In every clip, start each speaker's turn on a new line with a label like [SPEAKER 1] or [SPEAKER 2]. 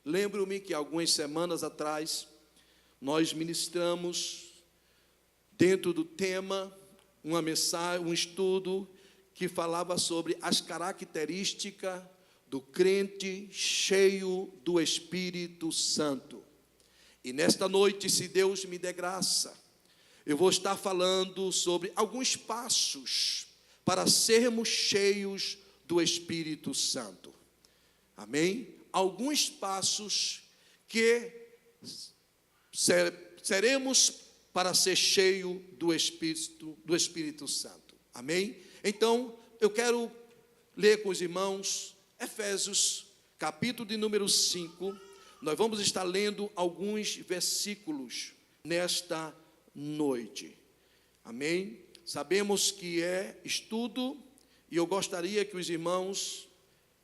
[SPEAKER 1] Lembro-me que algumas semanas atrás nós ministramos dentro do tema uma mensagem, um estudo que falava sobre as características do crente cheio do Espírito Santo. E nesta noite, se Deus me der graça, eu vou estar falando sobre alguns passos para sermos cheios do Espírito Santo. Amém? Alguns passos que seremos para ser cheio do Espírito Santo. Amém? Então, eu quero ler com os irmãos Efésios, capítulo de número 5. Nós vamos estar lendo alguns versículos nesta noite. Amém? Sabemos que é estudo e eu gostaria que os irmãos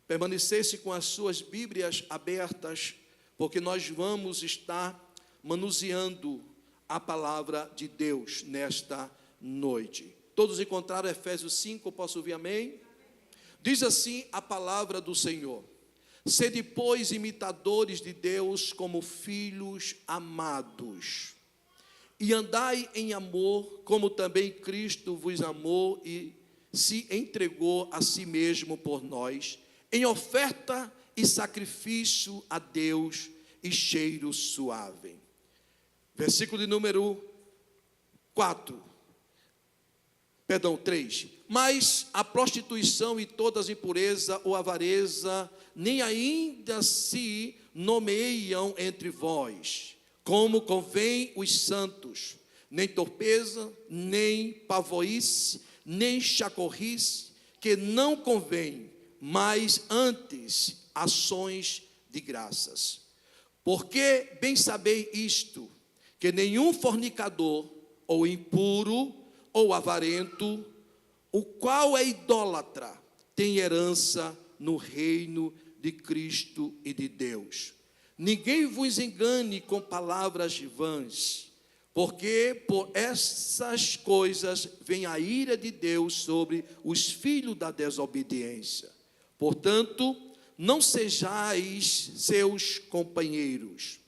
[SPEAKER 1] permanecessem com as suas Bíblias abertas, porque nós vamos estar manuseando a palavra de Deus nesta noite. Todos encontraram Efésios 5, posso ouvir amém? Diz assim a palavra do Senhor: sede, pois, imitadores de Deus como filhos amados, e andai em amor, como também Cristo vos amou e se entregou a si mesmo por nós, em oferta e sacrifício a Deus e cheiro suave. Versículo de número 3. Mas a prostituição e todas as impurezas ou avareza nem ainda se nomeiam entre vós, como convém os santos, nem torpeza, nem pavoice, nem chacorrice, que não convém, mas antes ações de graças. Porque bem sabei isto, que nenhum fornicador, ou impuro, ou avarento, o qual é idólatra, tem herança no reino de Cristo e de Deus. Ninguém vos engane com palavras vãs, porque por essas coisas vem a ira de Deus sobre os filhos da desobediência. Portanto, não sejais seus companheiros,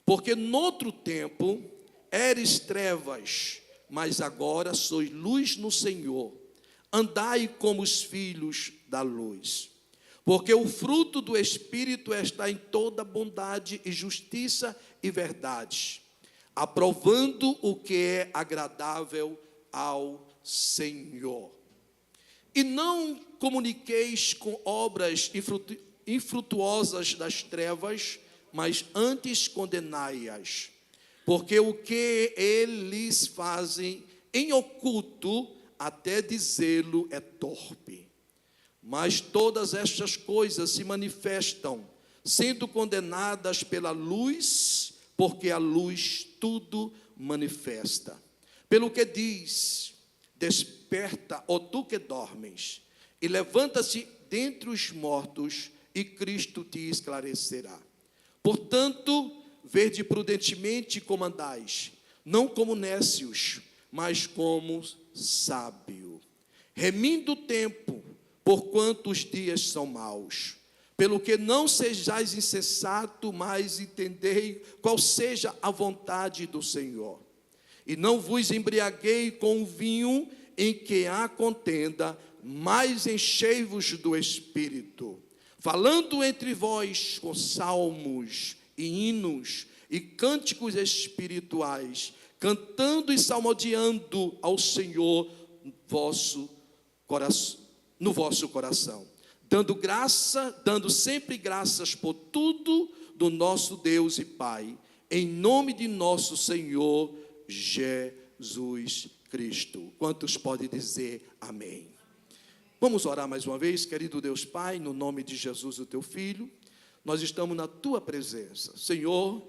[SPEAKER 1] porque noutro tempo eres trevas, mas agora sois luz no Senhor. Andai como os filhos da luz. Porque o fruto do Espírito está em toda bondade e justiça e verdade, aprovando o que é agradável ao Senhor. E não comuniqueis com obras infrutuosas das trevas, mas antes condenai-as. Porque o que eles fazem em oculto, até dizê-lo é torpe. Mas todas estas coisas se manifestam, sendo condenadas pela luz, porque a luz tudo manifesta. Pelo que diz: desperta, ó tu que dormes, e levanta-se dentre os mortos, e Cristo te esclarecerá. Portanto, vede prudentemente como andais, não como nécios, mas como sábio, remindo o tempo, porquanto os dias são maus. Pelo que não sejais insensato, mas entendei qual seja a vontade do Senhor. E não vos embriaguei com o vinho em que há contenda, mas enchei-vos do Espírito, falando entre vós com salmos e hinos e cânticos espirituais, cantando e salmodiando ao Senhor no vosso coração, dando sempre graças por tudo do nosso Deus e Pai, em nome de nosso Senhor Jesus Cristo. Quantos podem dizer amém? Vamos orar mais uma vez. Querido Deus Pai, no nome de Jesus, o teu Filho, nós estamos na tua presença. Senhor,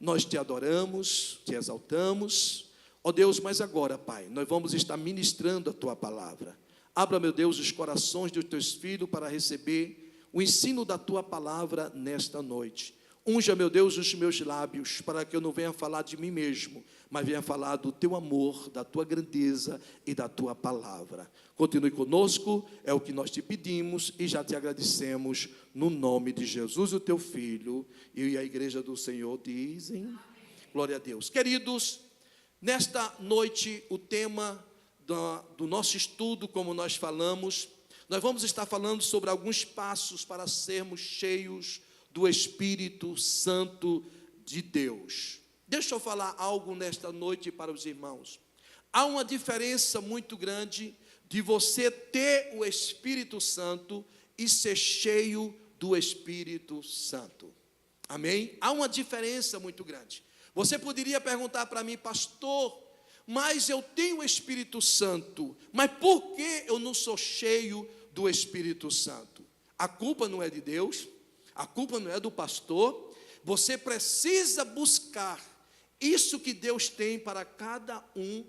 [SPEAKER 1] nós te adoramos, te exaltamos. Ó Deus, mas agora, Pai, nós vamos estar ministrando a tua palavra. Abra, meu Deus, os corações dos teus filhos para receber o ensino da tua palavra nesta noite. Unja, meu Deus, os meus lábios, para que eu não venha falar de mim mesmo, mas venha falar do teu amor, da tua grandeza e da tua palavra. Continue conosco, é o que nós te pedimos e já te agradecemos, no nome de Jesus, o teu Filho. E a igreja do Senhor dizem, amém. Glória a Deus. Queridos, nesta noite, o tema do nosso estudo, como nós falamos, nós vamos estar falando sobre alguns passos para sermos cheios do Espírito Santo de Deus. Deixa eu falar algo nesta noite para os irmãos. Há uma diferença muito grande de você ter o Espírito Santo e ser cheio do Espírito Santo. Amém? Há uma diferença muito grande. Você poderia perguntar para mim, pastor, mas eu tenho o Espírito Santo, mas por que eu não sou cheio do Espírito Santo? A culpa não é de Deus, a culpa não é do pastor. Você precisa buscar isso que Deus tem para cada um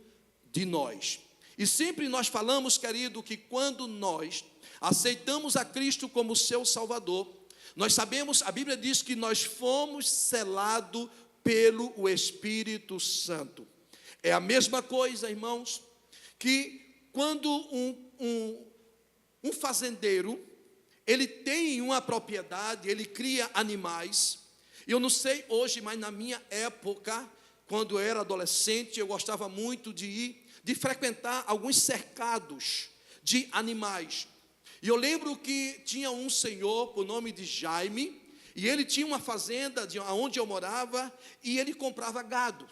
[SPEAKER 1] de nós. E sempre nós falamos, querido, que quando nós aceitamos a Cristo como seu Salvador, nós sabemos, a Bíblia diz que nós fomos selados pelo Espírito Santo. É a mesma coisa, irmãos, que quando um fazendeiro, ele tem uma propriedade, ele cria animais. Eu não sei hoje, mas na minha época, quando eu era adolescente, eu gostava muito de frequentar alguns cercados de animais. E eu lembro que tinha um senhor, por nome de Jaime, e ele tinha uma fazenda onde eu morava, e ele comprava gado.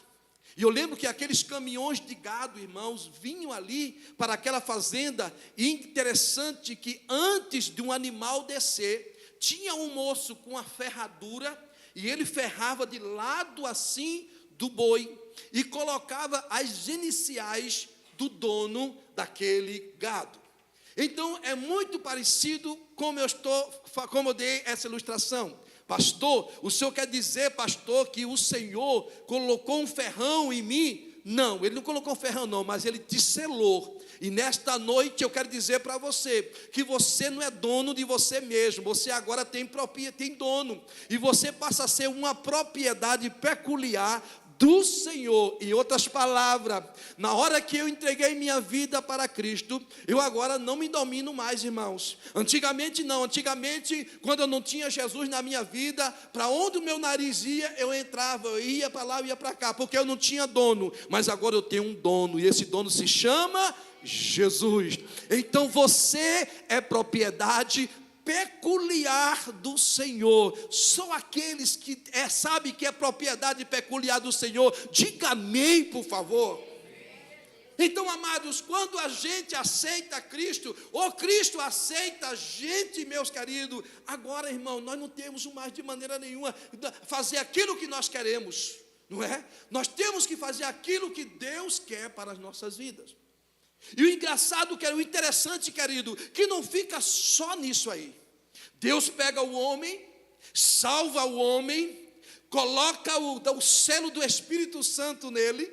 [SPEAKER 1] E eu lembro que aqueles caminhões de gado, irmãos, vinham ali para aquela fazenda, e interessante que antes de um animal descer, tinha um moço com uma ferradura, e ele ferrava de lado assim do boi, e colocava as iniciais do dono daquele gado. Então, é muito parecido como eu dei essa ilustração. Pastor, o senhor quer dizer, pastor, que o Senhor colocou um ferrão em mim? Não, ele não colocou um ferrão não, mas ele te selou. E nesta noite eu quero dizer para você, que você não é dono de você mesmo, você agora tem dono, e você passa a ser uma propriedade peculiar do Senhor. Em outras palavras, na hora que eu entreguei minha vida para Cristo, eu agora não me domino mais, irmãos. Antigamente não, quando eu não tinha Jesus na minha vida, para onde o meu nariz ia, eu entrava, eu ia para lá, eu ia para cá, porque eu não tinha dono, mas agora eu tenho um dono, e esse dono se chama Jesus. Então você é propriedade peculiar do Senhor. Só aqueles que sabem que é propriedade peculiar do Senhor, diga amém, por favor. Então, amados, quando a gente aceita Cristo, ou Cristo aceita a gente, meus queridos, agora, irmão, nós não temos mais de maneira nenhuma fazer aquilo que nós queremos, não é? Nós temos que fazer aquilo que Deus quer para as nossas vidas. E o engraçado, o interessante, querido, que não fica só nisso aí. Deus pega o homem, salva o homem, coloca o selo do Espírito Santo nele.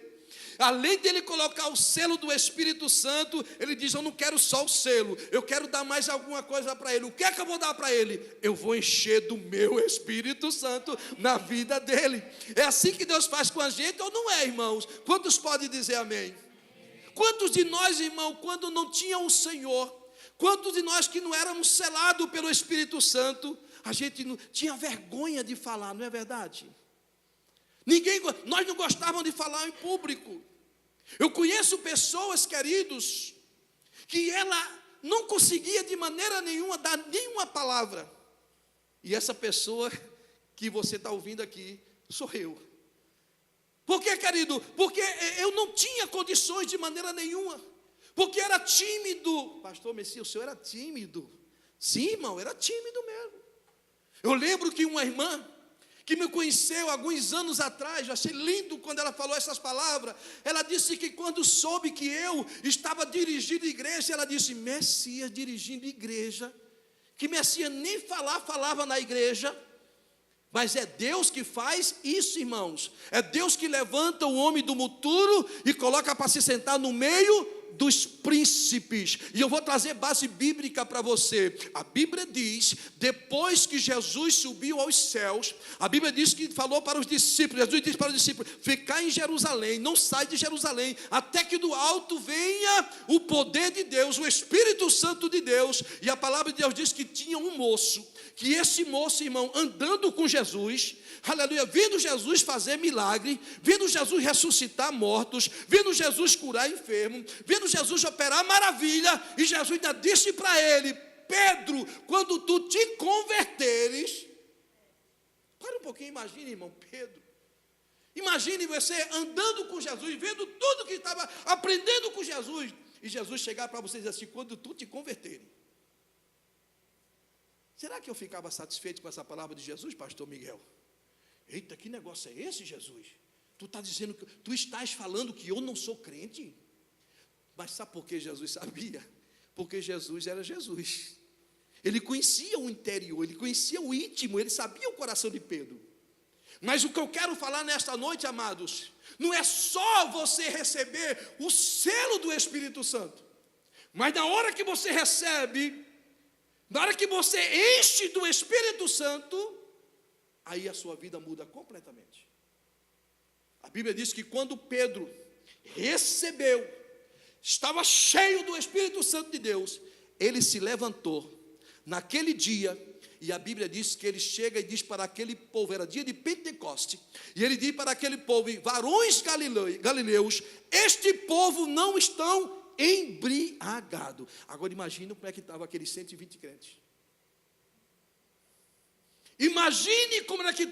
[SPEAKER 1] Além dele colocar o selo do Espírito Santo, ele diz, eu não quero só o selo, eu quero dar mais alguma coisa para ele. O que é que eu vou dar para ele? Eu vou encher do meu Espírito Santo na vida dele. É assim que Deus faz com a gente, ou não é, irmãos? Quantos podem dizer amém? Quantos de nós, irmão, quando não tinha o Senhor, quantos de nós que não éramos selados pelo Espírito Santo, a gente não tinha vergonha de falar, não é verdade? Nós não gostávamos de falar em público. Eu conheço pessoas, queridos, que ela não conseguia de maneira nenhuma dar nenhuma palavra. E essa pessoa que você está ouvindo aqui, sou eu. Por quê, querido? Porque eu não tinha condições de maneira nenhuma. Porque era tímido. Pastor Messias, o senhor era tímido? Sim, irmão, era tímido mesmo. Eu lembro que uma irmã que me conheceu alguns anos atrás, eu achei lindo quando ela falou essas palavras. Ela disse que quando soube que eu estava dirigindo igreja, ela disse, Messias dirigindo igreja, que Messias nem falava na igreja, mas é Deus que faz isso, irmãos. É Deus que levanta o homem do muturo e coloca para se sentar no meio dos príncipes. E eu vou trazer base bíblica para você. A Bíblia diz, depois que Jesus subiu aos céus, a Bíblia diz que falou para os discípulos, Jesus disse para os discípulos: ficar em Jerusalém, não sai de Jerusalém, até que do alto venha o poder de Deus, o Espírito Santo de Deus. E a palavra de Deus diz que tinha um moço, que esse moço, irmão, andando com Jesus, aleluia, vendo Jesus fazer milagre, vendo Jesus ressuscitar mortos, vendo Jesus curar enfermo, vendo Jesus operar maravilha, e Jesus ainda disse para ele: Pedro, quando tu te converteres, para um pouquinho, imagine, irmão, Pedro, imagine você andando com Jesus, vendo tudo que estava aprendendo com Jesus, e Jesus chegar para você e dizer assim: quando tu te converteres. Será que eu ficava satisfeito com essa palavra de Jesus, pastor Miguel? Eita, que negócio é esse, Jesus? Tu está dizendo que tu estás falando que eu não sou crente? Mas sabe por que Jesus sabia? Porque Jesus era Jesus. Ele conhecia o interior, ele conhecia o íntimo, ele sabia o coração de Pedro. Mas o que eu quero falar nesta noite, amados, não é só você receber o selo do Espírito Santo, mas na hora que você recebe, na hora que você enche do Espírito Santo, aí a sua vida muda completamente. A Bíblia diz que quando Pedro recebeu, estava cheio do Espírito Santo de Deus, ele se levantou naquele dia, e a Bíblia diz que ele chega e diz para aquele povo, era dia de Pentecoste, e ele diz para aquele povo: varões galileus, este povo não estão embriagado. Agora imagine como é que estava aqueles 120 crentes. Imagine como é que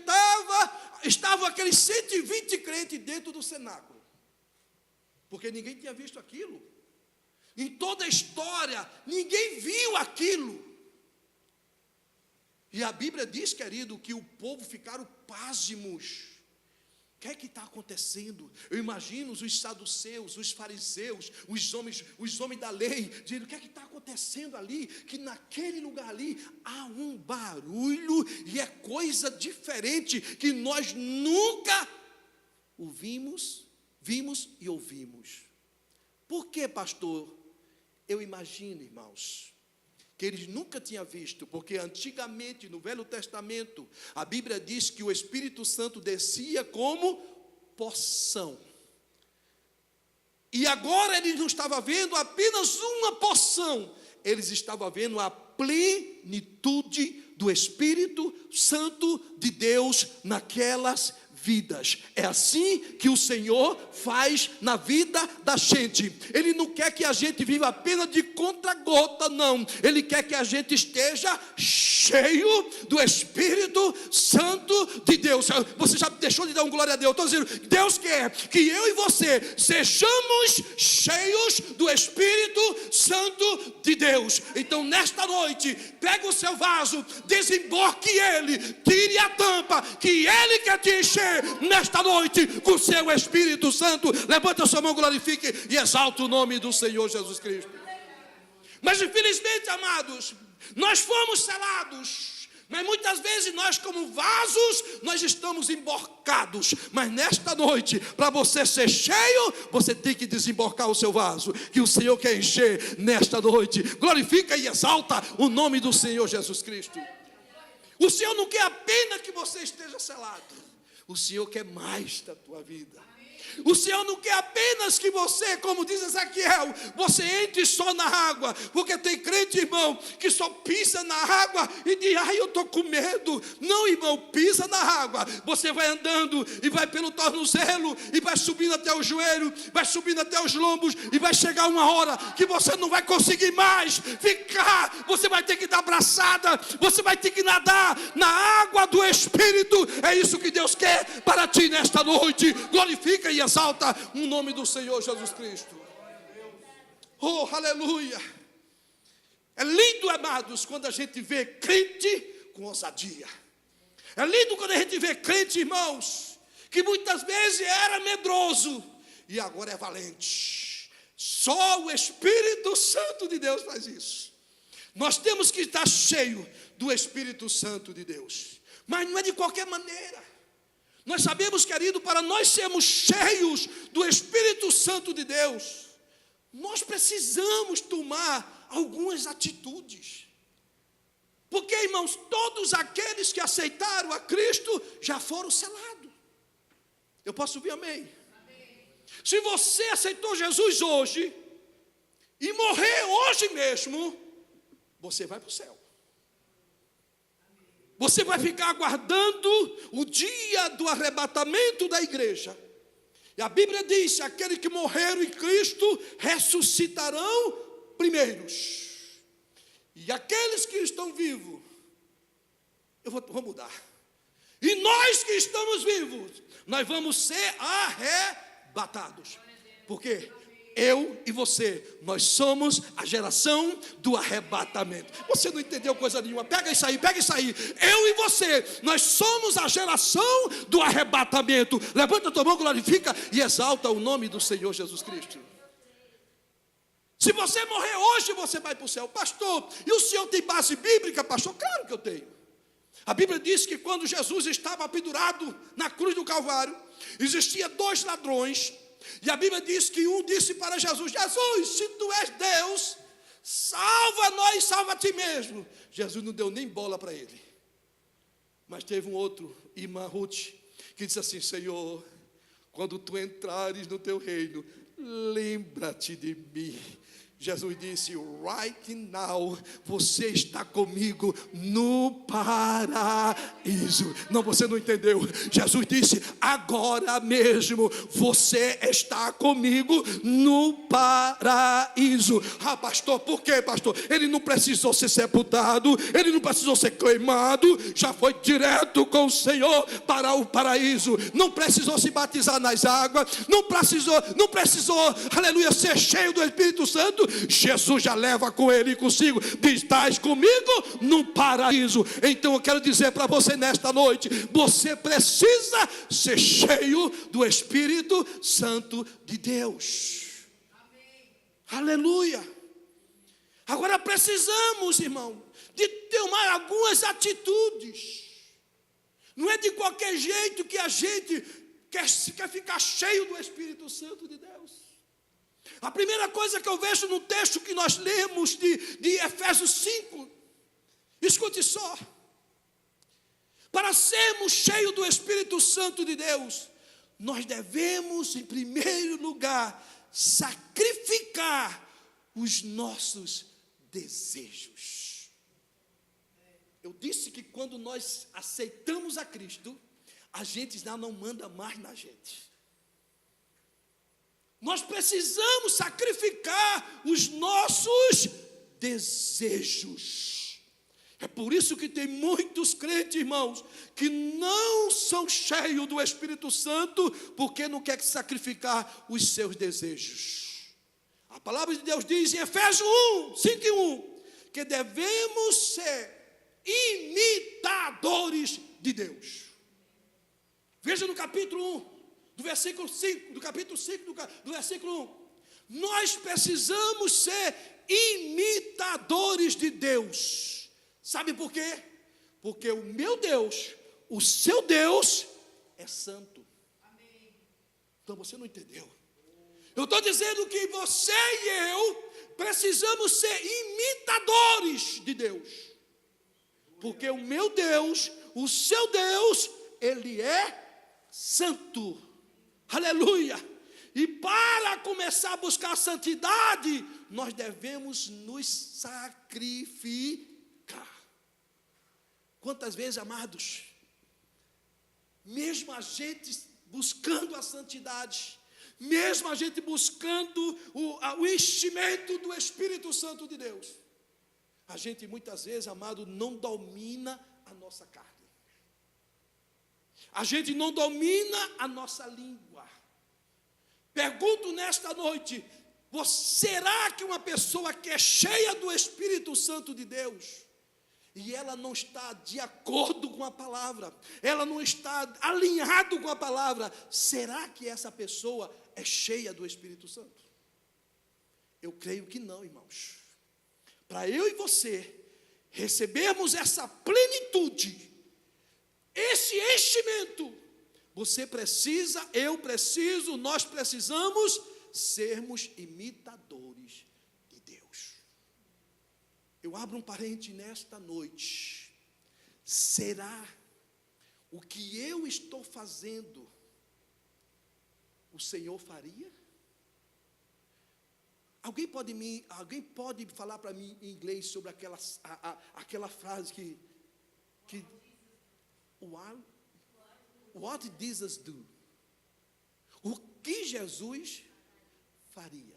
[SPEAKER 1] estavam aqueles 120 crentes dentro do cenáculo, porque ninguém tinha visto aquilo. Em toda a história ninguém viu aquilo. E a Bíblia diz, querido, que o povo ficaram pasmos. O que é que está acontecendo? Eu imagino os saduceus, os fariseus, os homens da lei, dizendo: o que é que está acontecendo ali? Que naquele lugar ali há um barulho, e é coisa diferente, que nós nunca vimos e ouvimos. Por que, pastor? Eu imagino, irmãos, que eles nunca tinham visto, porque antigamente no Velho Testamento a Bíblia diz que o Espírito Santo descia como porção, e agora eles não estavam vendo apenas uma porção, eles estavam vendo a plenitude do Espírito Santo de Deus naquelas vidas. É assim que o Senhor faz na vida da gente. Ele não quer que a gente viva apenas de conta-gota, não. Ele quer que a gente esteja cheio do Espírito Santo de Deus. Você já deixou de dar um glória a Deus? Estou dizendo, Deus quer que eu e você sejamos cheios do Espírito Santo de Deus. Então nesta noite, pega o seu vaso, desemboque ele, tire a tampa, que ele quer te encher nesta noite com o seu Espírito Santo. Levanta a sua mão, glorifique e exalta o nome do Senhor Jesus Cristo. Mas infelizmente, amados, nós fomos selados, mas muitas vezes nós, como vasos, nós estamos emborcados. Mas nesta noite, para você ser cheio, você tem que desemborcar o seu vaso, que o Senhor quer encher nesta noite. Glorifica e exalta o nome do Senhor Jesus Cristo. O Senhor não quer apenas que você esteja selado, o Senhor quer mais da tua vida. O Senhor não quer apenas que você, como diz Ezequiel, você entre só na água, porque tem crente, irmão, que só pisa na água e diz: ai, eu estou com medo. Não, irmão, pisa na água, você vai andando e vai pelo tornozelo, e vai subindo até o joelho, vai subindo até os lombos, e vai chegar uma hora que você não vai conseguir mais ficar, você vai ter que dar braçada, você vai ter que nadar na água do Espírito. É isso que Deus quer para ti nesta noite. Glorifica e exalta o nome do Senhor Jesus Cristo. Oh, aleluia. É lindo, amados, quando a gente vê crente com ousadia. É lindo quando a gente vê crente, irmãos, que muitas vezes era medroso e agora é valente. Só o Espírito Santo de Deus faz isso. Nós temos que estar cheio do Espírito Santo de Deus, mas não é de qualquer maneira. Nós sabemos, querido, para nós sermos cheios do Espírito Santo de Deus, nós precisamos tomar algumas atitudes. Porque, irmãos, todos aqueles que aceitaram a Cristo já foram selados. Eu posso ouvir amém? Amém. Se você aceitou Jesus hoje e morrer hoje mesmo, você vai para o céu. Você vai ficar aguardando o dia do arrebatamento da igreja. E a Bíblia diz: aqueles que morreram em Cristo ressuscitarão primeiros. E aqueles que estão vivos, vou mudar. E nós que estamos vivos, nós vamos ser arrebatados. Por quê? Eu e você, nós somos a geração do arrebatamento. Você não entendeu coisa nenhuma? Pega isso aí, pega isso aí. Eu e você, nós somos a geração do arrebatamento. Levanta a tua mão, glorifica e exalta o nome do Senhor Jesus Cristo. Se você morrer hoje, você vai para o céu. Pastor, e o senhor tem base bíblica, pastor? Claro que eu tenho. A Bíblia diz que quando Jesus estava pendurado na cruz do Calvário, existia 2 ladrões. E a Bíblia diz que um disse para Jesus: Jesus, se tu és Deus, salva nós, salva a ti mesmo. Jesus não deu nem bola para ele. Mas teve um outro, irmã Ruth, que disse assim: Senhor, quando tu entrares no teu reino, lembra-te de mim. Jesus disse: right now, você está comigo no paraíso. Não, você não entendeu. Jesus disse: agora mesmo você está comigo no paraíso. Ah, pastor, por quê, pastor? Ele não precisou ser sepultado, ele não precisou ser queimado, já foi direto com o Senhor para o paraíso. Não precisou se batizar nas águas, não precisou, aleluia, ser cheio do Espírito Santo. Jesus já leva com ele consigo. Diz: estás comigo no paraíso. Então eu quero dizer para você nesta noite: você precisa ser cheio do Espírito Santo de Deus. Amém. Aleluia. Agora precisamos, irmão, de tomar algumas atitudes. Não é de qualquer jeito que a gente quer ficar cheio do Espírito Santo de Deus. A primeira coisa que eu vejo no texto que nós lemos de Efésios 5, escute só: para sermos cheios do Espírito Santo de Deus, nós devemos, em primeiro lugar, sacrificar os nossos desejos. Eu disse que quando nós aceitamos a Cristo, a gente já não manda mais na gente. Nós precisamos sacrificar os nossos desejos. É por isso que tem muitos crentes, irmãos, que não são cheios do Espírito Santo, porque não quer sacrificar os seus desejos. A palavra de Deus diz em Efésios 5 e 1, que devemos ser imitadores de Deus. Veja no capítulo 1. Do versículo 5, do capítulo 5, do versículo 1. Nós precisamos ser imitadores de Deus. Sabe por quê? Porque o meu Deus, o seu Deus, é santo. Amém. Então você não entendeu. Eu estou dizendo que você e eu precisamos ser imitadores de Deus. Porque o meu Deus, o seu Deus, ele é santo. Aleluia! E para começar a buscar a santidade, nós devemos nos sacrificar. Quantas vezes, amados, mesmo a gente buscando a santidade, mesmo a gente buscando o enchimento do Espírito Santo de Deus, a gente muitas vezes, amado, não domina a nossa carne. A gente não domina a nossa língua. Pergunto nesta noite: será que uma pessoa que é cheia do Espírito Santo de Deus, e ela não está de acordo com a palavra, ela não está alinhado com a palavra, será que essa pessoa é cheia do Espírito Santo? Eu creio que não, irmãos. Para eu e você recebermos essa plenitude, esse enchimento, você precisa, eu preciso, nós precisamos sermos imitadores de Deus. Eu abro um parênteses nesta noite. Será o que eu estou fazendo, o Senhor faria? Alguém pode falar para mim em inglês sobre aquela frase que what did Jesus do? O que Jesus faria?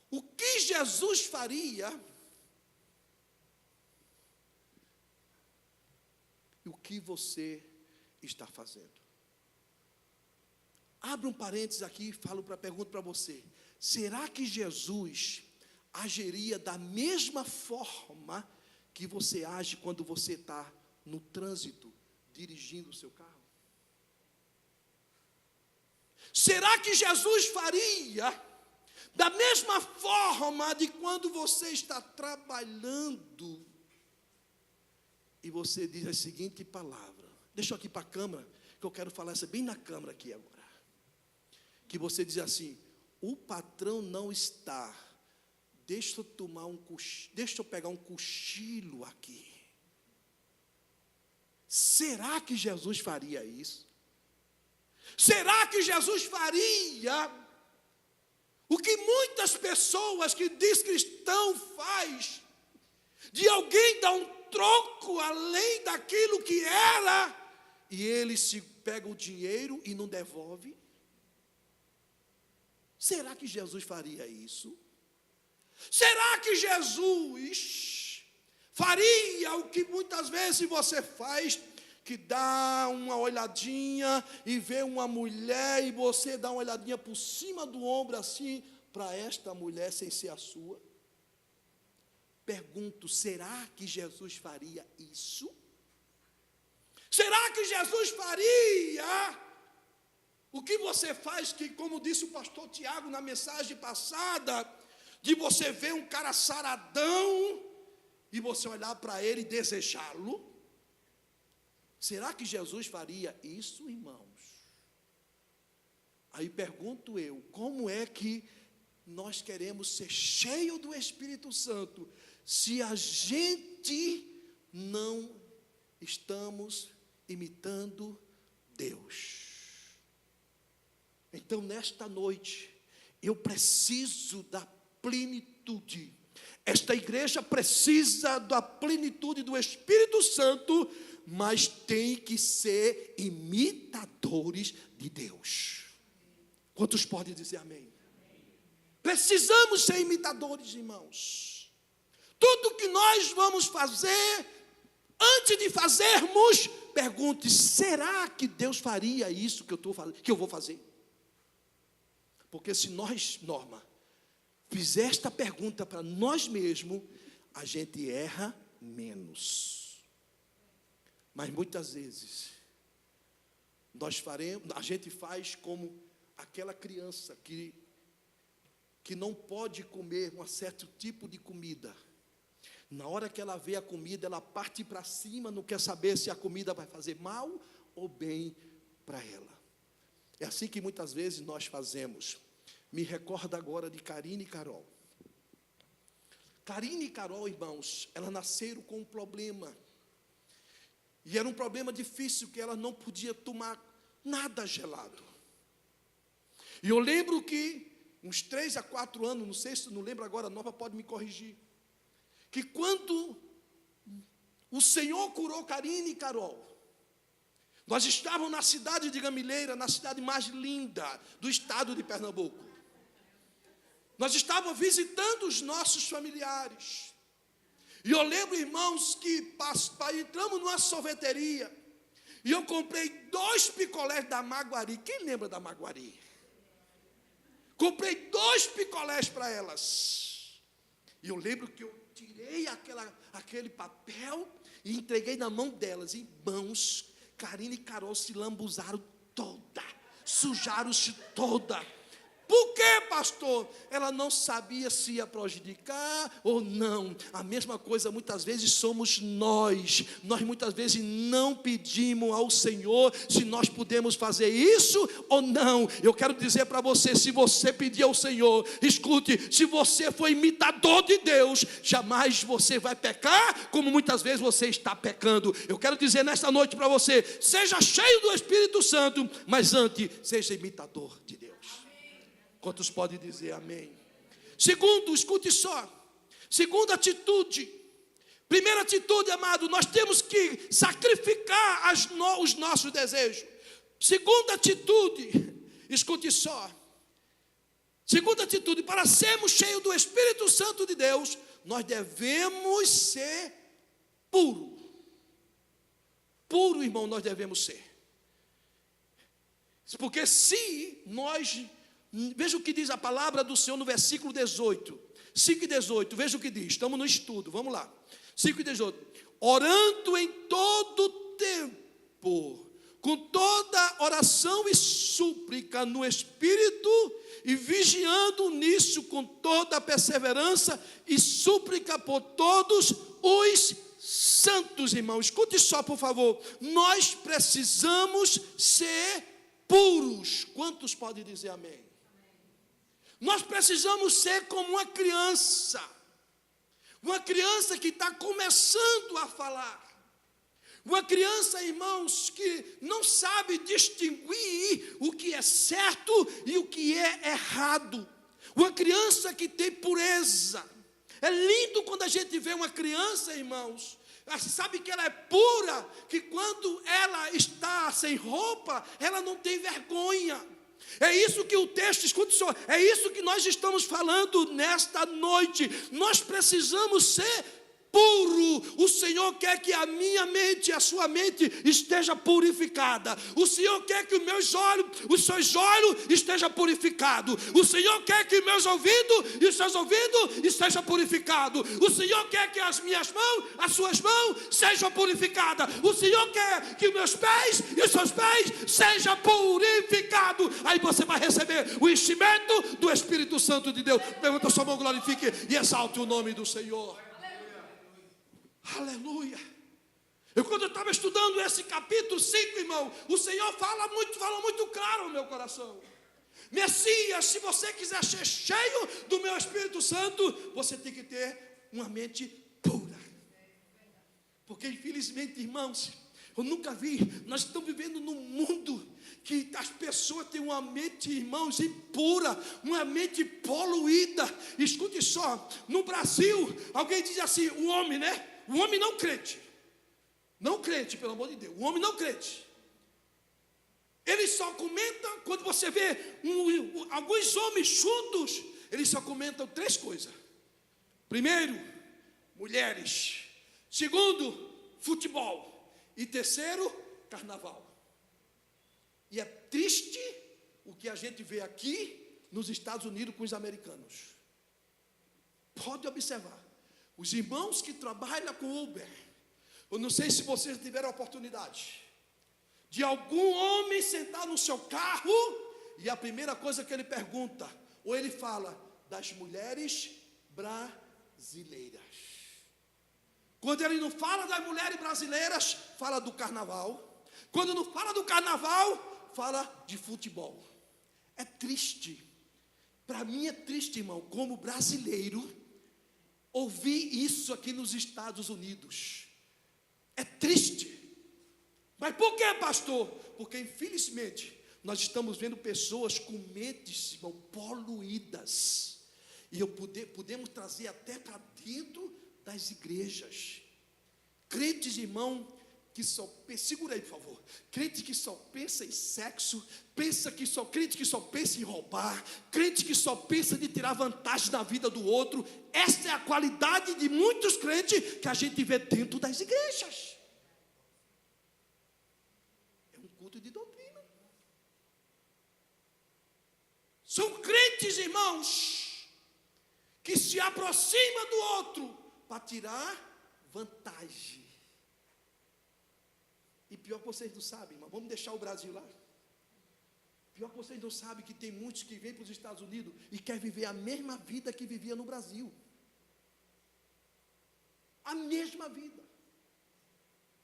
[SPEAKER 1] O que Jesus faria? E o que você está fazendo? Abra um parênteses aqui e pergunto para você. Será que Jesus agiria da mesma forma que você age quando você está no trânsito, dirigindo o seu carro? Será que Jesus faria da mesma forma de quando você está trabalhando e você diz a seguinte palavra? Deixa eu aqui para a câmera, que eu quero falar essa bem na câmera aqui agora. Que você diz assim: o patrão não está, deixa eu pegar um cochilo aqui. Será que Jesus faria isso? Será que Jesus faria o que muitas pessoas que diz cristão faz, de alguém dar um troco além daquilo que era, e ele se pega o dinheiro e não devolve? Será que Jesus faria isso? Será que Jesus faria o que muitas vezes você faz, que dá uma olhadinha e vê uma mulher e você dá uma olhadinha por cima do ombro assim, para esta mulher sem ser a sua? Pergunto, será que Jesus faria isso? Será que Jesus faria o que você faz, que, como disse o pastor Tiago na mensagem passada, de você ver um cara saradão e você olhar para ele e desejá-lo? Será que Jesus faria isso, irmãos? Aí pergunto eu, como é que nós queremos ser cheios do Espírito Santo, se a gente não estamos imitando Deus? Então, nesta noite, eu preciso da plenitude. Esta igreja precisa da plenitude do Espírito Santo, mas tem que ser imitadores de Deus. Quantos podem dizer amém? Precisamos ser imitadores, irmãos. Tudo que nós vamos fazer, antes de fazermos, pergunte: será que Deus faria isso que eu vou fazer? Porque se nós, Norma, fizer esta pergunta para nós mesmos, a gente erra menos. Mas muitas vezes a gente faz como aquela criança que não pode comer um certo tipo de comida. Na hora que ela vê a comida, ela parte para cima, não quer saber se a comida vai fazer mal ou bem para ela. É assim que muitas vezes nós fazemos. Me recordo agora de Karine e Carol. Karine e Carol, irmãos, elas nasceram com um problema. E era um problema difícil, que elas não podiam tomar nada gelado. E eu lembro que, uns 3 a 4 anos, não sei se não lembro agora, a Nova pode me corrigir, que quando o Senhor curou Karine e Carol, nós estávamos na cidade de Gamileira, na cidade mais linda do estado de Pernambuco. Nós estávamos visitando os nossos familiares. E eu lembro, irmãos, que entramos numa sorveteria e eu comprei 2 picolés da Maguari. Quem lembra da Maguari? Comprei 2 picolés para elas. E eu lembro que eu tirei aquele papel e entreguei na mão delas. Irmãos, Karine e Carol se lambuzaram toda, sujaram-se toda. Por quê, pastor? Ela não sabia se ia prejudicar ou não. A mesma coisa muitas vezes somos nós. Nós muitas vezes não pedimos ao Senhor se nós podemos fazer isso ou não. Eu quero dizer para você, se você pedir ao Senhor, escute, se você for imitador de Deus, jamais você vai pecar como muitas vezes você está pecando. Eu quero dizer nesta noite para você, seja cheio do Espírito Santo, mas antes, seja imitador de Deus. Quantos podem dizer amém? Segundo, escute só. Segunda atitude. Primeira atitude, amado, nós temos que sacrificar os nossos desejos. Segunda atitude, escute só. Segunda atitude, para sermos cheios do Espírito Santo de Deus, nós devemos ser puros. Puro, irmão, nós devemos ser. Porque se nós... Veja o que diz a palavra do Senhor no versículo 18. 5 e 18, veja o que diz. Estamos no estudo, vamos lá. 5 e 18. Orando em todo tempo, com toda oração e súplica no Espírito, e vigiando nisso com toda perseverança e súplica por todos os santos, irmãos. Escute só, por favor. Nós precisamos ser puros. Quantos podem dizer amém? Nós precisamos ser como uma criança que está começando a falar, uma criança, irmãos, que não sabe distinguir o que é certo e o que é errado, uma criança que tem pureza. É lindo quando a gente vê uma criança, irmãos, sabe que ela é pura, que quando ela está sem roupa, ela não tem vergonha. É isso que o texto, escute só, é isso que nós estamos falando nesta noite. Nós precisamos ser puro. O Senhor quer que a minha mente e a sua mente esteja purificada. O Senhor quer que os seus olhos estejam purificados. O Senhor quer que meus ouvidos e os seus ouvidos estejam purificados. O Senhor quer que as minhas mãos, as suas mãos sejam purificadas. O Senhor quer que meus pés e os seus pés sejam purificados. Aí você vai receber o enchimento do Espírito Santo de Deus. Levanta a sua mão, glorifique e exalte o nome do Senhor. Aleluia. Quando eu estava estudando esse capítulo 5, irmão, o Senhor fala muito claro no meu coração. Messias, se você quiser ser cheio do meu Espírito Santo, você tem que ter uma mente pura. Porque infelizmente, irmãos, eu nunca vi, nós estamos vivendo num mundo que as pessoas têm uma mente, irmãos, impura, uma mente poluída. Escute só, no Brasil, alguém diz assim, o homem, né? O homem não crente, pelo amor de Deus, o homem não crente, ele só comenta, quando você vê alguns homens juntos, eles só comentam 3 coisas. Primeiro, mulheres. Segundo, futebol. E terceiro, carnaval. E é triste o que a gente vê aqui nos Estados Unidos com os americanos. Pode observar. Os irmãos que trabalham com Uber, eu não sei se vocês tiveram a oportunidade de algum homem sentar no seu carro e a primeira coisa que ele pergunta, ou ele fala, das mulheres brasileiras. Quando ele não fala das mulheres brasileiras, fala do carnaval. Quando não fala do carnaval, fala de futebol. É triste. Para mim é triste, irmão, como brasileiro, ouvir isso aqui nos Estados Unidos. É triste. Mas por que, pastor? Porque infelizmente nós estamos vendo pessoas com mentes, irmão, poluídas. E podemos trazer até para dentro das igrejas. Crentes, irmão, que só, segura aí, por favor. Crente que só pensa em sexo, crente que só pensa em roubar, crente que só pensa de tirar vantagem da vida do outro. Esta é a qualidade de muitos crentes que a gente vê dentro das igrejas. É um culto de doutrina. São crentes, irmãos, que se aproximam do outro para tirar vantagem. E pior que vocês não sabem, irmão, vamos deixar o Brasil lá. Pior que vocês não sabem que tem muitos que vêm para os Estados Unidos e querem viver a mesma vida que vivia no Brasil. A mesma vida.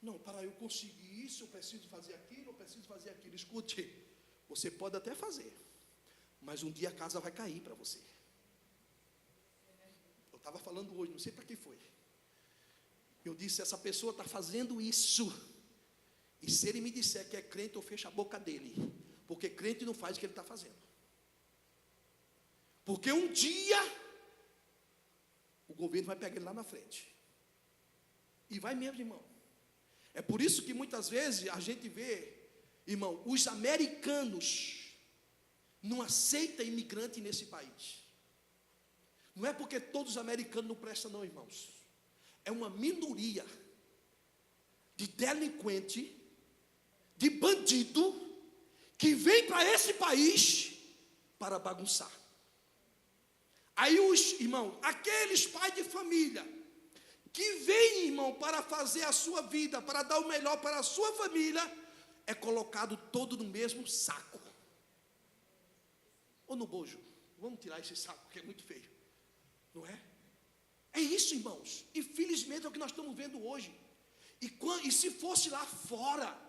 [SPEAKER 1] Não, para eu conseguir isso, eu preciso fazer aquilo, eu preciso fazer aquilo. Escute, você pode até fazer, mas um dia a casa vai cair para você. Eu estava falando hoje, não sei para que foi. Eu disse, essa pessoa está fazendo isso. E se ele me disser que é crente, eu fecho a boca dele. Porque crente não faz o que ele está fazendo. Porque um dia, o governo vai pegar ele lá na frente. E vai mesmo, irmão. É por isso que muitas vezes a gente vê, irmão, os americanos não aceitam imigrante nesse país. Não é porque todos os americanos não prestam não, irmãos. É uma minoria de delinquente, de bandido, que vem para esse país para bagunçar. Aí os irmãos, aqueles pais de família, que vêm, irmão, para fazer a sua vida, para dar o melhor para a sua família, é colocado todo no mesmo saco. Ou no bojo. Vamos tirar esse saco, que é muito feio. Não é? É isso, irmãos. Infelizmente é o que nós estamos vendo hoje. E se fosse lá fora,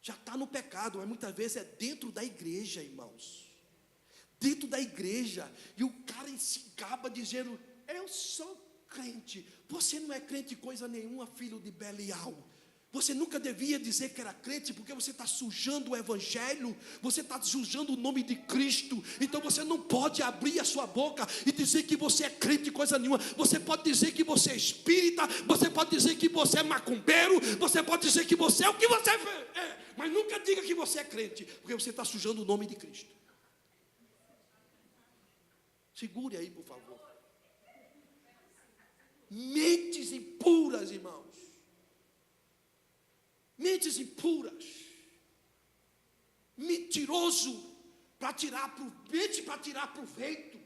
[SPEAKER 1] já está no pecado, mas muitas vezes é dentro da igreja, irmãos. Dentro da igreja. E o cara se gaba dizendo, eu sou crente. Você não é crente coisa nenhuma, filho de Belial. Você nunca devia dizer que era crente, porque você está sujando o evangelho, você está sujando o nome de Cristo. Então você não pode abrir a sua boca e dizer que você é crente coisa nenhuma. Você pode dizer que você é espírita, você pode dizer que você é macumbeiro, você pode dizer que você é o que você é, mas nunca diga que você é crente, porque você está sujando o nome de Cristo. Segure aí, por favor. Mentes impuras, irmãos. Mentes impuras. Mentiroso mente para tirar proveito.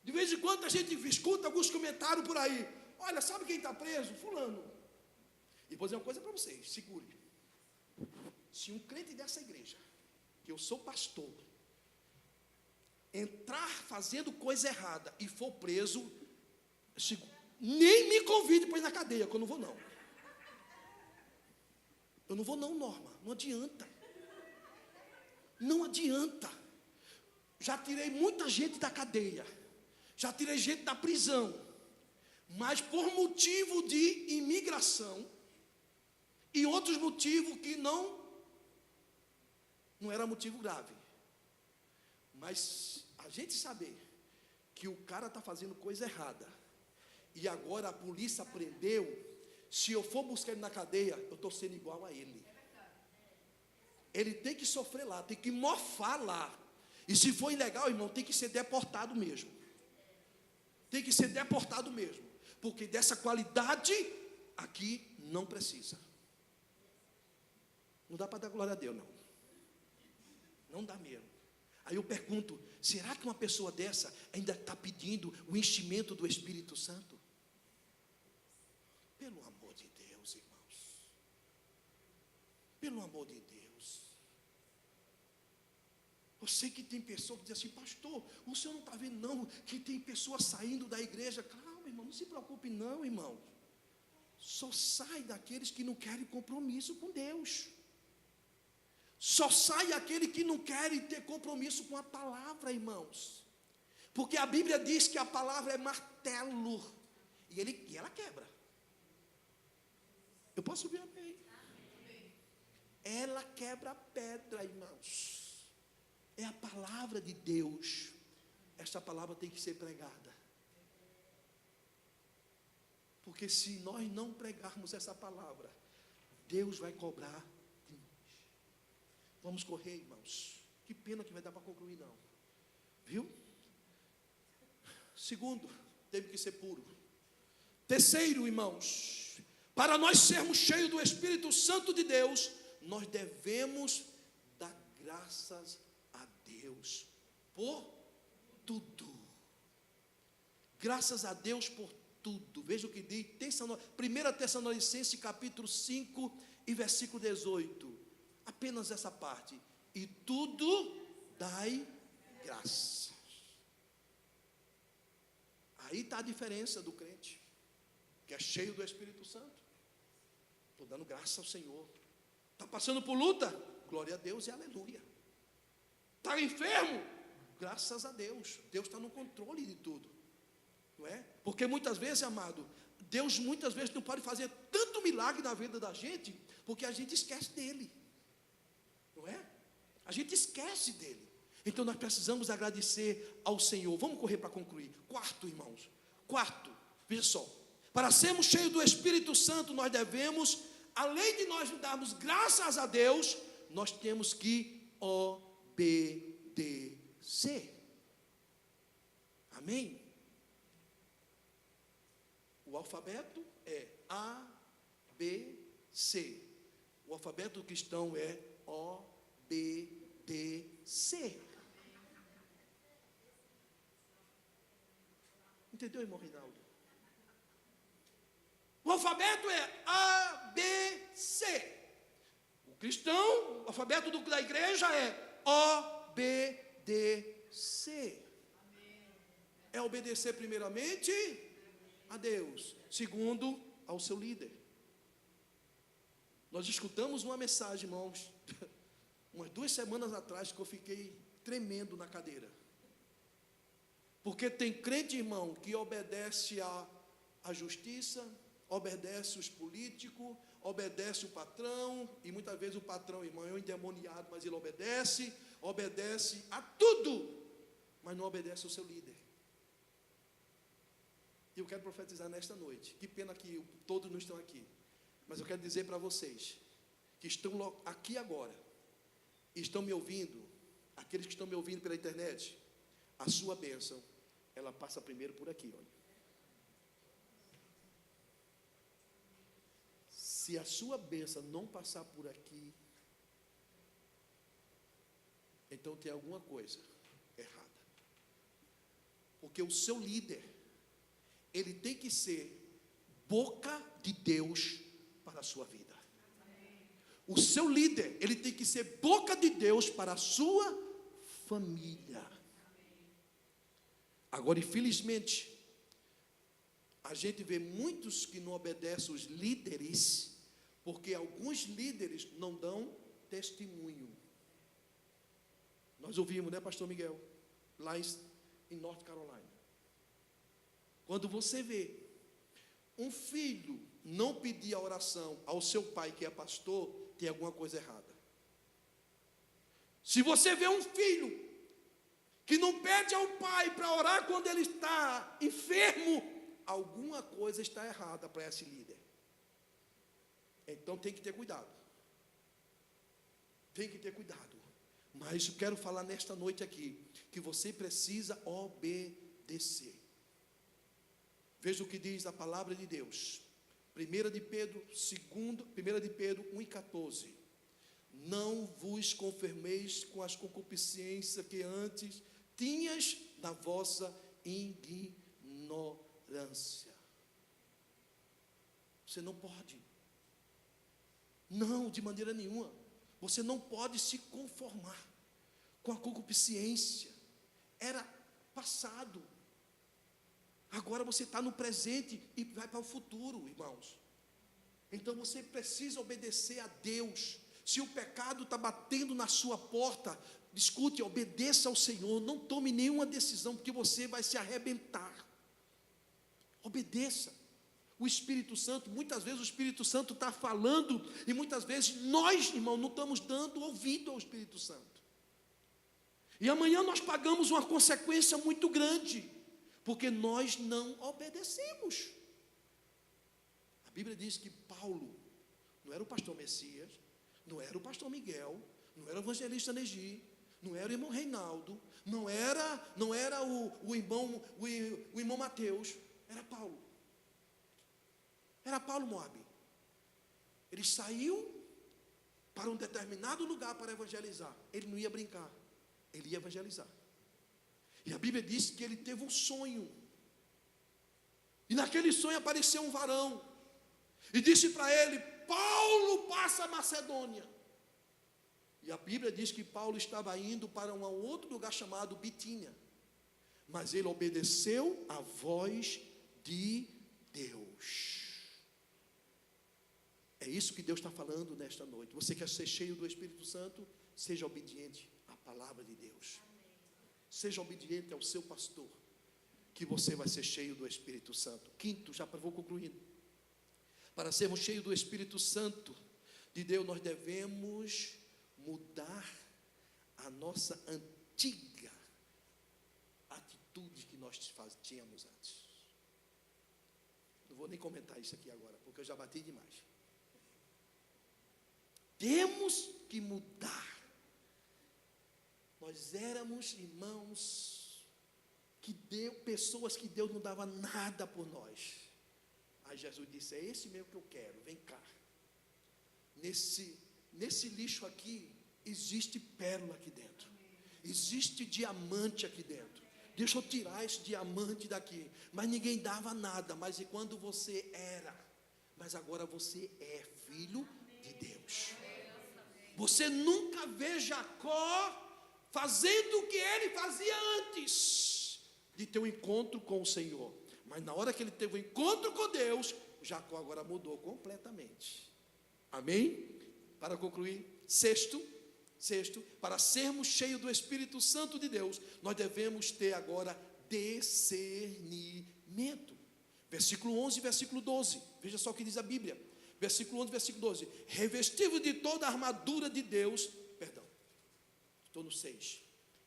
[SPEAKER 1] De vez em quando a gente escuta alguns comentários por aí. Olha, sabe quem está preso? Fulano. E vou dizer uma coisa para vocês, segure. Se um crente dessa igreja, que eu sou pastor, entrar fazendo coisa errada e for preso, nem me convide para ir na cadeia, que eu não vou não. Eu não vou não, Norma, não adianta. Não adianta. Já tirei muita gente da cadeia, já tirei gente da prisão, mas por motivo de imigração e outros motivos que não era motivo grave. Mas a gente saber que o cara está fazendo coisa errada e agora a polícia prendeu, se eu for buscar ele na cadeia, eu estou sendo igual a ele. Ele tem que sofrer lá, tem que mofar lá. E se for ilegal, irmão, tem que ser deportado mesmo. Tem que ser deportado mesmo. Porque dessa qualidade aqui não precisa. Não dá para dar glória a Deus, não. Não dá mesmo. Aí eu pergunto, será que uma pessoa dessa ainda está pedindo o enchimento do Espírito Santo? Pelo amor de Deus, irmãos. Pelo amor de Deus. Eu sei que tem pessoas que dizem assim, pastor, o senhor não está vendo não, que tem pessoas saindo da igreja. Calma, irmão, não se preocupe não, irmão. Só sai daqueles que não querem compromisso com Deus. Só sai aquele que não quer ter compromisso com a palavra, irmãos. Porque a Bíblia diz que a palavra é martelo. E ela quebra. Eu posso subir amém? Ela quebra a pedra, irmãos. É a palavra de Deus. Esta palavra tem que ser pregada. Porque se nós não pregarmos essa palavra, Deus vai cobrar. Vamos correr, irmãos. Que pena que vai dar para concluir, não. Viu? Segundo, teve que ser puro. Terceiro, irmãos, para nós sermos cheios do Espírito Santo de Deus, nós devemos dar graças a Deus por tudo. Graças a Deus por tudo. Veja o que diz 1 Tessalonicenses capítulo 5 e versículo 18. Apenas essa parte. e tudo dai graças. Aí está a diferença do crente, que é cheio do Espírito Santo. Estou dando graça ao Senhor. Está passando por luta? Glória a Deus e aleluia. Está enfermo? Graças a Deus. Deus está no controle de tudo. Não é? Porque muitas vezes, amado, Deus muitas vezes não pode fazer tanto milagre na vida da gente, porque a gente esquece dele. Não é? A gente esquece dele. Então nós precisamos agradecer ao Senhor. Vamos correr para concluir. Quarto, irmãos. Quarto, veja só. Para sermos cheios do Espírito Santo, nós devemos, além de nós darmos graças a Deus, nós temos que obedecer. Amém? O alfabeto é A, B, C. O alfabeto cristão é O, B, D, C. Entendeu, irmão Reinaldo? O alfabeto é A, B, C. O cristão, o alfabeto da igreja é O, B, D, C. É obedecer primeiramente a Deus, segundo ao seu líder. Nós escutamos uma mensagem, irmãos, umas 2 semanas atrás, que eu fiquei tremendo na cadeira. Porque tem crente, irmão, que obedece à justiça, obedece os políticos, obedece o patrão, e muitas vezes o patrão, irmão, é um endemoniado, mas ele obedece a tudo, mas não obedece ao seu líder. E eu quero profetizar nesta noite. Que pena que todos não estão aqui, mas eu quero dizer para vocês que estão aqui agora, e estão me ouvindo, aqueles que estão me ouvindo pela internet, a sua bênção, ela passa primeiro por aqui, olha. Se a sua bênção não passar por aqui, então tem alguma coisa errada. Porque o seu líder, ele tem que ser boca de Deus para a sua vida. O seu líder, ele tem que ser boca de Deus para a sua família. Agora, infelizmente, a gente vê muitos que não obedecem os líderes, porque alguns líderes não dão testemunho. Nós ouvimos, né, pastor Miguel, lá em North Carolina. Quando você vê um filho não pedir a oração ao seu pai, que é pastor, tem alguma coisa errada. Se você vê um filho que não pede ao pai para orar quando ele está enfermo, alguma coisa está errada para esse líder. Então tem que ter cuidado. Tem que ter cuidado. Mas eu quero falar nesta noite aqui, que você precisa obedecer. Veja o que diz a palavra de Deus. 1 de Pedro 1:14. Não vos conformeis com as concupiscências que antes tinhas na vossa ignorância. Você não pode. Não, de maneira nenhuma. Você não pode se conformar com a concupiscência. Era passado. Agora você está no presente e vai para o futuro, irmãos. Então você precisa obedecer a Deus. Se o pecado está batendo na sua porta, escute, obedeça ao Senhor. Não tome nenhuma decisão, porque você vai se arrebentar. Obedeça. O Espírito Santo, muitas vezes o Espírito Santo está falando, e muitas vezes nós, irmão, não estamos dando ouvido ao Espírito Santo. E amanhã nós pagamos uma consequência muito grande, porque nós não obedecemos. A Bíblia diz que Paulo não era o pastor Messias, não era o pastor Miguel, não era o evangelista Negi, não era o irmão Reinaldo, não era o irmão Mateus, era Paulo. Era Paulo Moabe. Ele saiu para um determinado lugar para evangelizar. Ele não ia brincar, ele ia evangelizar. E a Bíblia diz que ele teve um sonho. E naquele sonho apareceu um varão. E disse para ele: Paulo, passa a Macedônia. E E a Bíblia diz que Paulo estava indo para um outro lugar chamado Bitínia. Mas ele obedeceu à voz de Deus. É isso que Deus está falando nesta noite. Você quer ser cheio do Espírito Santo? Seja obediente à palavra de Deus. Seja obediente ao seu pastor, que você vai ser cheio do Espírito Santo. Quinto, já vou concluindo. Para sermos cheios do Espírito Santo de Deus, nós devemos mudar a nossa antiga atitude que nós tínhamos antes. Não vou nem comentar isso aqui agora, porque eu já bati demais. Temos que mudar. Nós éramos, irmãos, pessoas que Deus não dava nada por nós. Aí Jesus disse: é esse mesmo que eu quero, vem cá. Nesse lixo aqui, existe pérola aqui dentro. Existe diamante aqui dentro. Deixa eu tirar esse diamante daqui. Mas ninguém dava nada. Mas e quando você era? Mas agora você é filho de Deus. Você nunca vê Jacó fazendo o que ele fazia antes de ter um encontro com o Senhor. Mas na hora que ele teve um encontro com Deus, Jacó agora mudou completamente. Amém? Para concluir, sexto, para sermos cheios do Espírito Santo de Deus, nós devemos ter agora discernimento. Versículo 11 e versículo 12. Veja só o que diz a Bíblia. Versículo 11 e versículo 12. Revestido de toda a armadura de Deus. Estou no 6.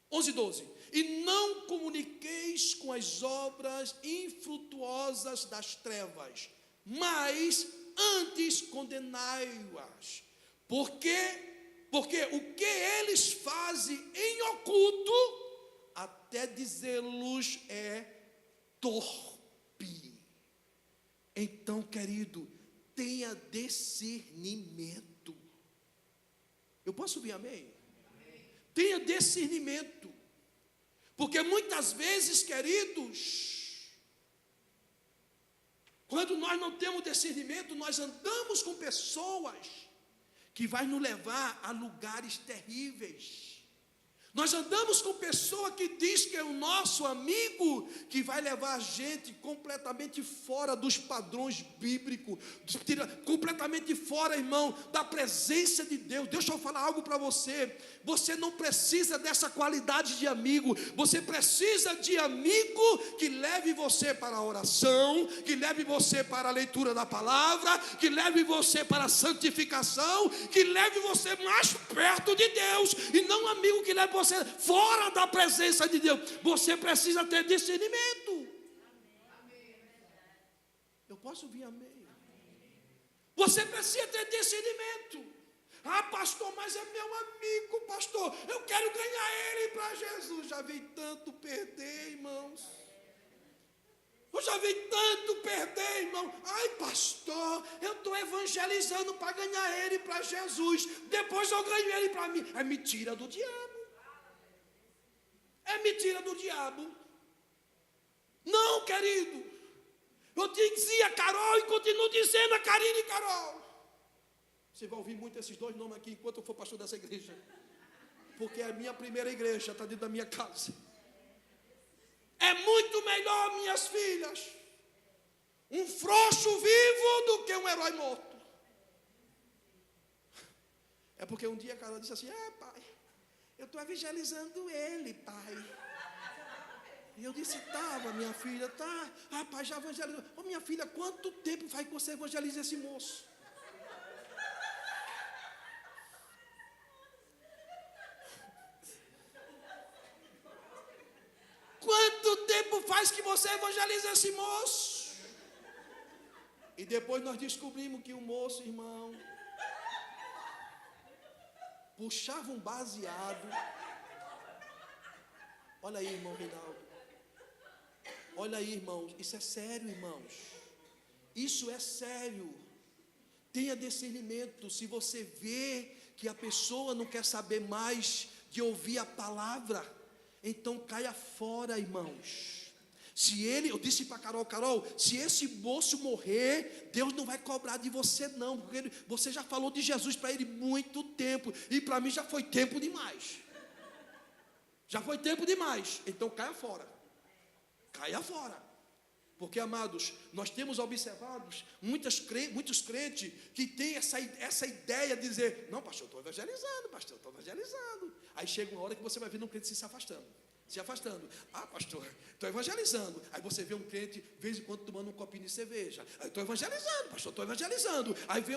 [SPEAKER 1] 11 e 12. E não comuniqueis com as obras infrutuosas das trevas, mas antes condenai-as. Porque o que eles fazem em oculto, até dizê-los é torpe. Então, querido, tenha discernimento. Eu posso ouvir amém? Tenha discernimento. Porque muitas vezes, queridos, quando nós não temos discernimento, nós andamos com pessoas que vai nos levar a lugares terríveis. Nós andamos com pessoa que diz que é o nosso amigo, que vai levar a gente completamente fora dos padrões bíblicos, completamente fora, irmão, da presença de Deus. Deixa eu falar algo para você. Você não precisa dessa qualidade de amigo. Você precisa de amigo que leve você para a oração, que leve você para a leitura da palavra, que leve você para a santificação, que leve você mais perto de Deus, e não um amigo que leve você fora da presença de Deus. Você precisa ter discernimento. Eu posso ouvir amém? Você precisa ter discernimento. Ah, pastor, mas é meu amigo, pastor. Eu quero ganhar ele para Jesus. Já vi tanto perder, irmãos. Eu já vi tanto perder, irmão. Ai, pastor, eu estou evangelizando para ganhar ele para Jesus. Depois eu ganho ele para mim. É mentira do diabo. É mentira do diabo. Não, querido. Eu dizia Carol e continuo dizendo a Karine e Carol. Você vai ouvir muito esses dois nomes aqui enquanto eu for pastor dessa igreja. Porque é a minha primeira igreja, está dentro da minha casa. É muito melhor, minhas filhas, um frouxo vivo do que um herói morto. É porque um dia a Carol disse assim: pai, eu estou evangelizando ele, pai. E eu disse: estava, minha filha, tá. Ah, pai, já evangelizou. Ô, minha filha, quanto tempo faz que você evangeliza esse moço? Quanto tempo faz que você evangeliza esse moço? E depois nós descobrimos que o moço, irmão, puxava um baseado. Olha aí, irmão Reinaldo. Olha aí, irmãos. Isso é sério, irmãos. Isso é sério. Tenha discernimento. Se você vê que a pessoa não quer saber mais de ouvir a palavra, então caia fora, irmãos. eu disse para Carol, se esse moço morrer, Deus não vai cobrar de você não, porque você já falou de Jesus para ele muito tempo, e para mim já foi tempo demais. Já foi tempo demais, então caia fora. Caia fora. Porque, amados, nós temos observado muitos crentes que têm essa ideia de dizer, não, pastor, estou evangelizando, pastor, estou evangelizando. Aí chega uma hora que você vai ver um crente se afastando. Ah, pastor, estou evangelizando. Aí você vê um crente, de vez em quando, tomando um copinho de cerveja. Aí estou evangelizando, pastor, estou evangelizando. Aí vê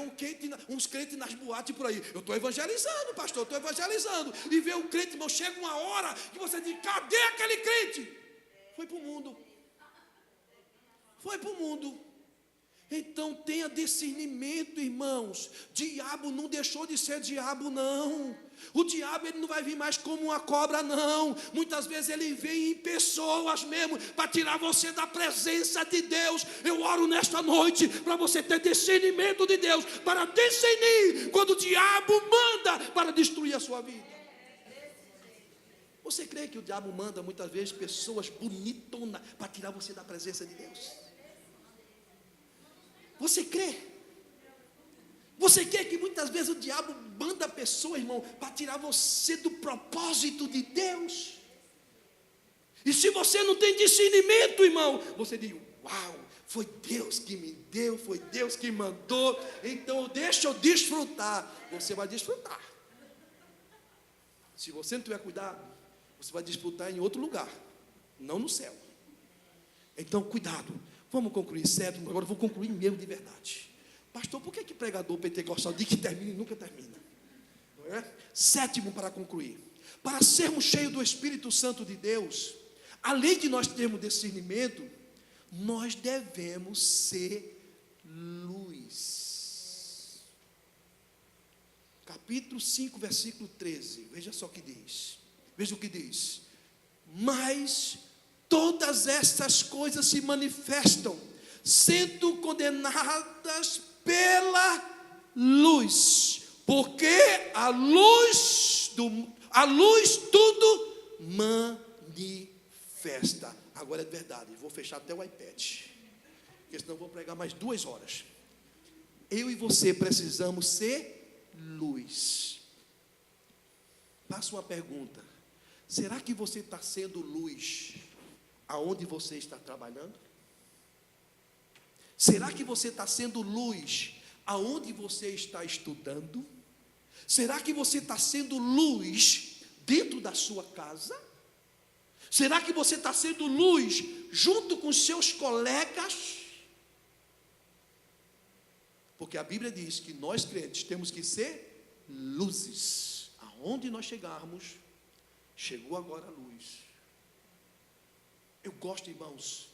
[SPEAKER 1] uns crentes nas boates por aí. Eu estou evangelizando, pastor, estou evangelizando. E vê um crente, irmão, chega uma hora que você diz, cadê aquele crente? Foi para o mundo. Foi para o mundo. Então tenha discernimento, irmãos. Diabo não deixou de ser diabo, não. O diabo ele não vai vir mais como uma cobra, não. Muitas vezes ele vem em pessoas mesmo para tirar você da presença de Deus. Eu oro nesta noite para você ter discernimento de Deus, para discernir quando o diabo manda para destruir a sua vida. Você crê que o diabo manda muitas vezes pessoas bonitonas para tirar você da presença de Deus? Você crê? Você crê que muitas vezes o diabo manda a pessoa, irmão, para tirar você do propósito de Deus? E se você não tem discernimento, irmão, você diz, uau, foi Deus que me deu, foi Deus que mandou, então deixa eu desfrutar. Você vai desfrutar. Se você não tiver cuidado, você vai desfrutar em outro lugar, não no céu. Então, cuidado. Vamos concluir, sétimo, agora eu vou concluir mesmo de verdade. Pastor, por que pregador pentecostal diz que termina e nunca termina? Não é? Sétimo, para concluir. Para sermos cheios do Espírito Santo de Deus, além de nós termos discernimento, nós devemos ser luz. Capítulo 5, versículo 13. Veja só o que diz. Veja o que diz. Mas todas estas coisas se manifestam, sendo condenadas pela luz, porque a luz tudo manifesta. Agora é verdade, vou fechar até o iPad, porque senão eu vou pregar mais 2 horas. Eu e você precisamos ser luz. Faço uma pergunta: será que você está sendo luz aonde você está trabalhando? Será que você está sendo luz aonde você está estudando? Será que você está sendo luz dentro da sua casa? Será que você está sendo luz junto com seus colegas? Porque a Bíblia diz que nós crentes temos que ser luzes. Aonde nós chegarmos, chegou agora a luz. Eu gosto, irmãos,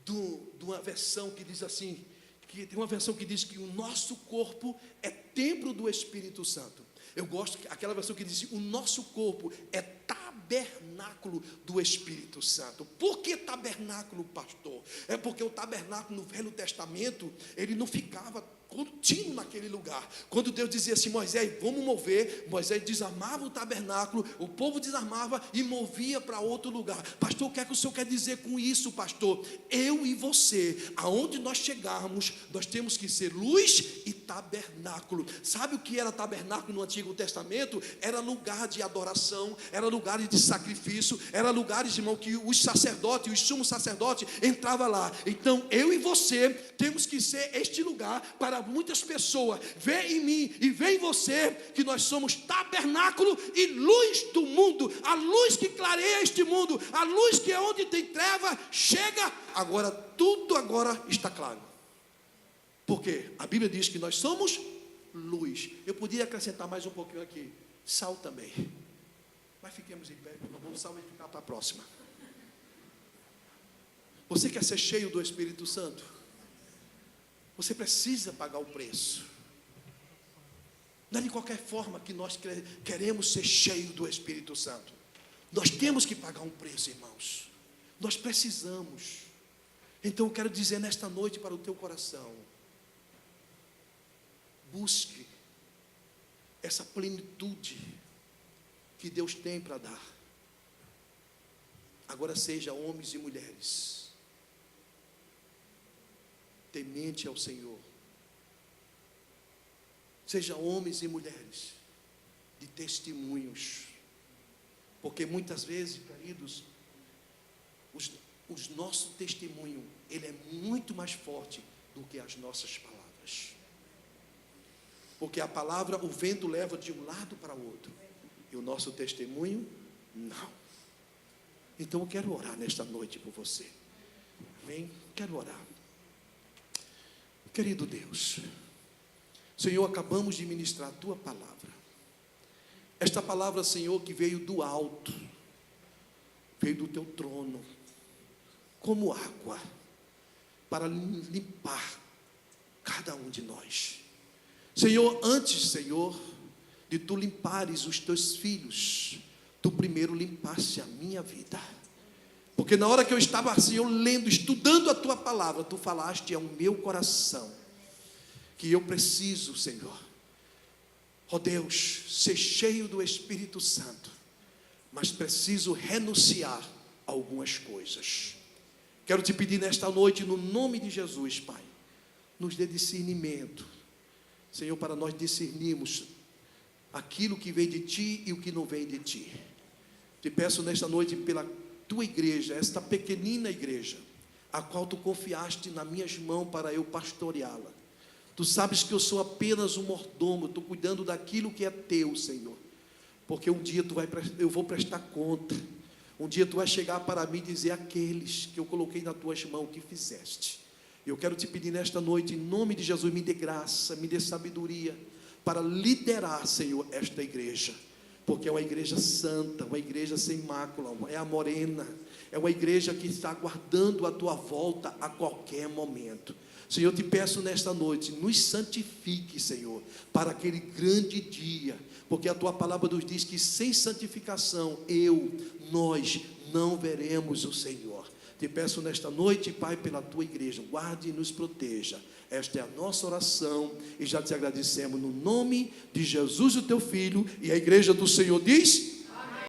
[SPEAKER 1] de uma versão que diz assim, que tem uma versão que diz que o nosso corpo é templo do Espírito Santo. Eu gosto daquela versão que diz: o nosso corpo é tabernáculo do Espírito Santo. Por que tabernáculo, pastor? É porque o tabernáculo no Velho Testamento, ele não ficava contínuo naquele lugar. Quando Deus dizia assim: Moisés, vamos mover, Moisés desarmava o tabernáculo, o povo desarmava e movia para outro lugar. Pastor, o que é que o senhor quer dizer com isso, pastor? Eu e você, aonde nós chegarmos, nós temos que ser luz e tabernáculo. Sabe o que era tabernáculo no Antigo Testamento? Era lugar de adoração, era lugar de sacrifício, era lugares, irmão, que os sacerdotes, os sumos sacerdotes entravam lá. Então eu e você temos que ser este lugar para muitas pessoas. Vê em mim e vê em você que nós somos tabernáculo e luz do mundo, a luz que clareia este mundo, a luz que é onde tem treva, chega, agora tudo agora está claro. Porque a Bíblia diz que nós somos luz. Eu podia acrescentar mais um pouquinho aqui, sal também, mas fiquemos em pé, vamos sal e ficar para a próxima. Você quer ser cheio do Espírito Santo? Você precisa pagar o preço. Não é de qualquer forma que nós queremos ser cheios do Espírito Santo. Nós temos que pagar um preço, irmãos. Nós precisamos. Então eu quero dizer nesta noite para o teu coração: busque essa plenitude que Deus tem para dar. Agora seja homens e mulheres temente ao Senhor. Seja homens e mulheres de testemunhos. Porque muitas vezes, queridos, os nosso testemunho, ele é muito mais forte do que as nossas palavras. Porque a palavra, o vento leva de um lado para o outro. E o nosso testemunho, não. Então eu quero orar nesta noite por você. Amém? Quero orar. Querido Deus, Senhor, acabamos de ministrar a Tua palavra. Esta palavra, Senhor, que veio do alto, veio do Teu trono, como água, para limpar cada um de nós. Senhor, antes, Senhor, de Tu limpares os Teus filhos, Tu primeiro limpaste a minha vida. Porque na hora que eu estava, Senhor, lendo, estudando a Tua palavra, Tu falaste ao meu coração, que eu preciso, Senhor, ó Deus, ser cheio do Espírito Santo, mas preciso renunciar a algumas coisas. Quero te pedir nesta noite, no nome de Jesus, Pai, nos dê discernimento, Senhor, para nós discernirmos aquilo que vem de Ti e o que não vem de Ti. Te peço nesta noite pela Tua igreja, esta pequenina igreja, a qual Tu confiaste nas minhas mãos para eu pastoreá-la. Tu sabes que eu sou apenas um mordomo, estou cuidando daquilo que é Teu, Senhor. Porque um dia eu vou prestar conta. Um dia Tu vai chegar para mim e dizer: aqueles que eu coloquei nas Tuas mãos, o que fizeste? Eu quero te pedir nesta noite, em nome de Jesus, me dê graça, me dê sabedoria, para liderar, Senhor, esta igreja. Porque é uma igreja santa, uma igreja sem mácula, é a morena, é uma igreja que está aguardando a Tua volta a qualquer momento. Senhor, te peço nesta noite, nos santifique, Senhor, para aquele grande dia, porque a Tua palavra nos diz que sem santificação, nós não veremos o Senhor. Te peço nesta noite, Pai, pela Tua igreja, guarde e nos proteja. Esta é a nossa oração e já te agradecemos no nome de Jesus, o Teu Filho, e a igreja do Senhor diz...